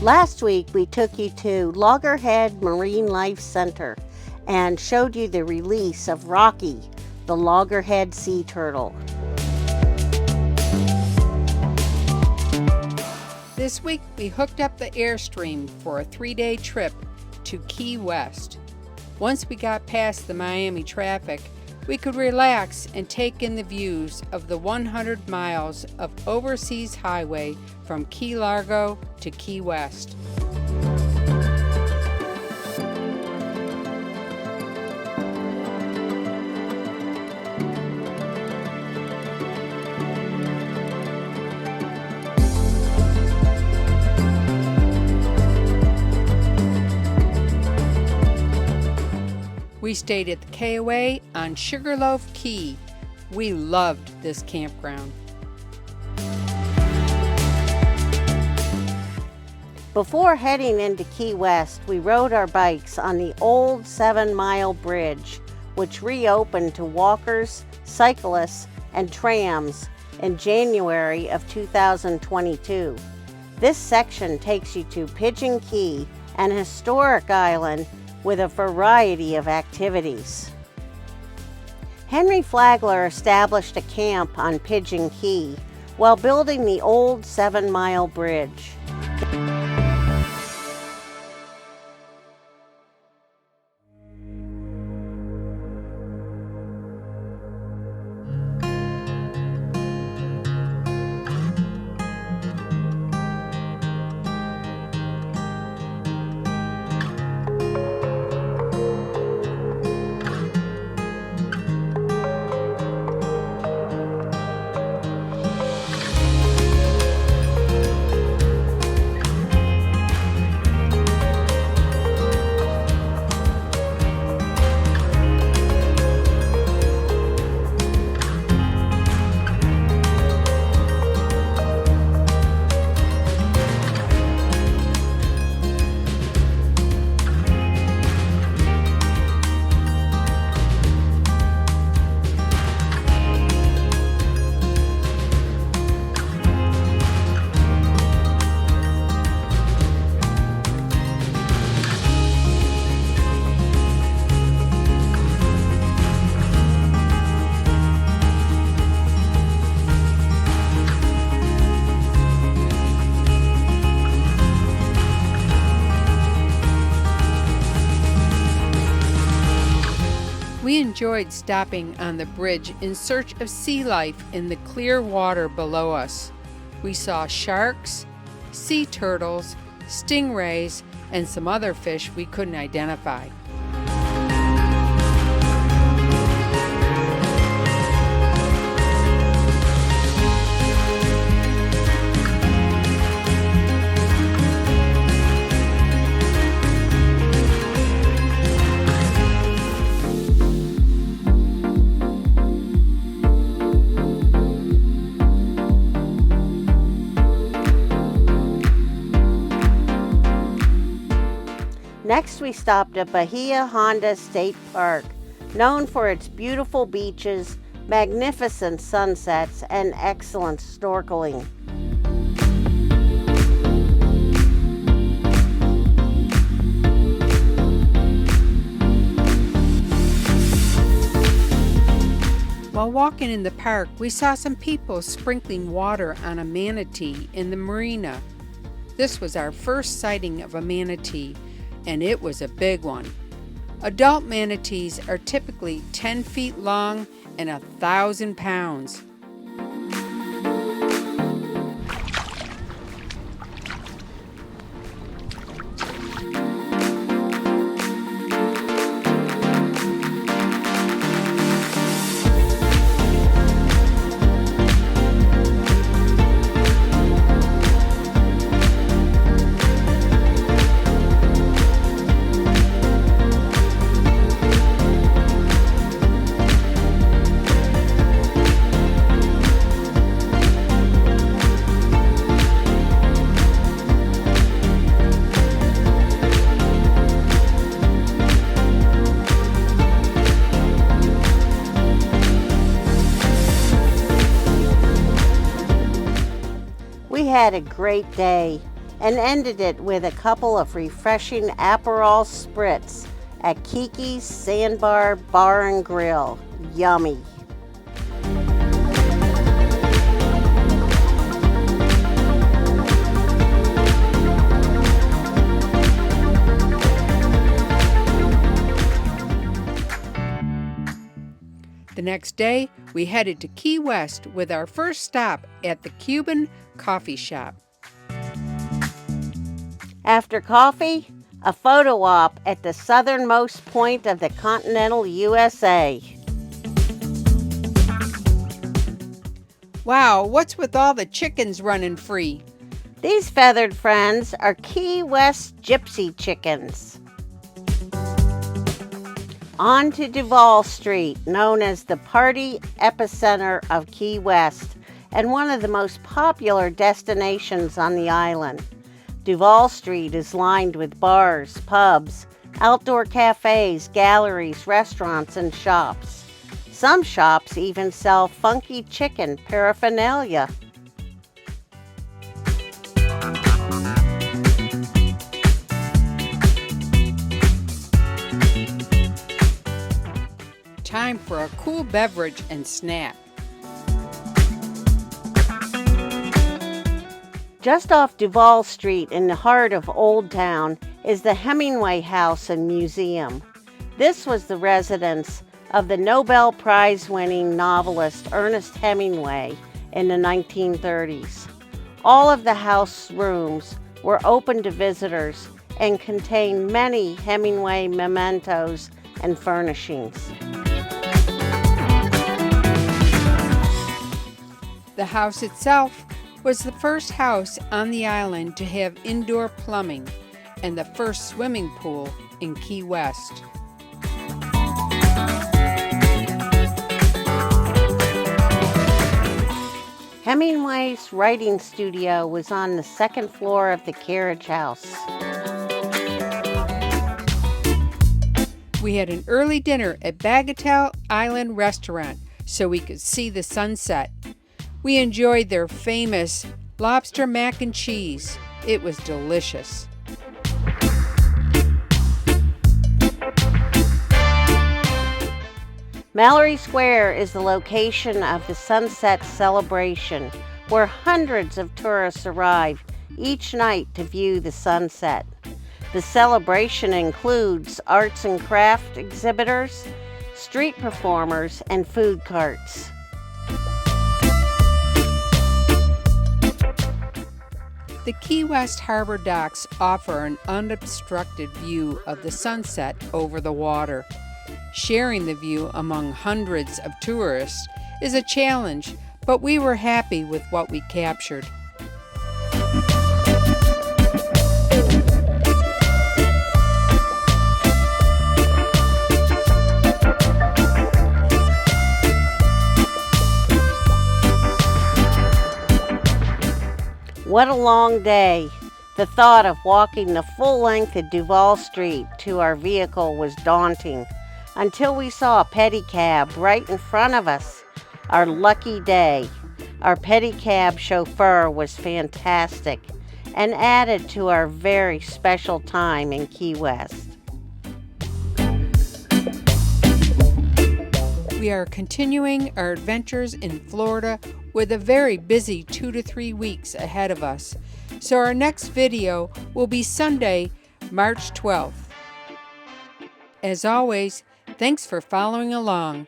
Last week, we took you to Loggerhead Marine Life Center and showed you the release of Rocky, the loggerhead sea turtle. This week, we hooked up the Airstream for a 3-day trip to Key West. Once we got past the Miami traffic, we could relax and take in the views of the 100 miles of overseas highway from Key Largo to Key West. We stayed at the KOA on Sugarloaf Key. We loved this campground. Before heading into Key West, we rode our bikes on the old 7-mile bridge, which reopened to walkers, cyclists, and trams in January of 2022. This section takes you to Pigeon Key, an historic island with a variety of activities. Henry Flagler established a camp on Pigeon Key while building the old 7-mile bridge. We enjoyed stopping on the bridge in search of sea life in the clear water below us. We saw sharks, sea turtles, stingrays, and some other fish we couldn't identify. Next, we stopped at Bahia Honda State Park, known for its beautiful beaches, magnificent sunsets, and excellent snorkeling. While walking in the park, we saw some people sprinkling water on a manatee in the marina. This was our first sighting of a manatee, and it was a big one. Adult manatees are typically 10 feet long and 1,000 pounds. We had a great day. and ended it with a couple of refreshing Aperol spritz at Kiki's Sandbar Bar and Grill. Yummy. The next day, we headed to Key West with our first stop at the Cuban coffee shop. After coffee, a photo op at the southernmost point of the continental USA. Wow, what's with all the chickens running free? These feathered friends are Key West gypsy chickens. On to Duval Street, known as the party epicenter of Key West and one of the most popular destinations on the island. Duval Street is lined with bars, pubs, outdoor cafes, galleries, restaurants, and shops. Some shops even sell funky chicken paraphernalia. Time for a cool beverage and snack. Just off Duval Street in the heart of Old Town is the Hemingway House and Museum. This was the residence of the Nobel Prize-winning novelist Ernest Hemingway in the 1930s. All of the house rooms were open to visitors and contained many Hemingway mementos and furnishings. The house itself was the first house on the island to have indoor plumbing and the first swimming pool in Key West. Hemingway's writing studio was on the second floor of the carriage house. We had an early dinner at Bagatelle Island Restaurant so we could see the sunset. We enjoyed their famous lobster mac and cheese. It was delicious. Mallory Square is the location of the Sunset Celebration, where hundreds of tourists arrive each night to view the sunset. The celebration includes arts and craft exhibitors, street performers, and food carts. The Key West Harbor docks offer an unobstructed view of the sunset over the water. Sharing the view among hundreds of tourists is a challenge, but we were happy with what we captured. What a long day. The thought of walking the full length of Duval Street to our vehicle was daunting, until we saw a pedicab right in front of us. Our lucky day. Our pedicab chauffeur was fantastic and added to our very special time in Key West. We are continuing our adventures in Florida with a very busy 2 to 3 weeks ahead of us. So our next video will be Sunday, March 12th. As always, thanks for following along.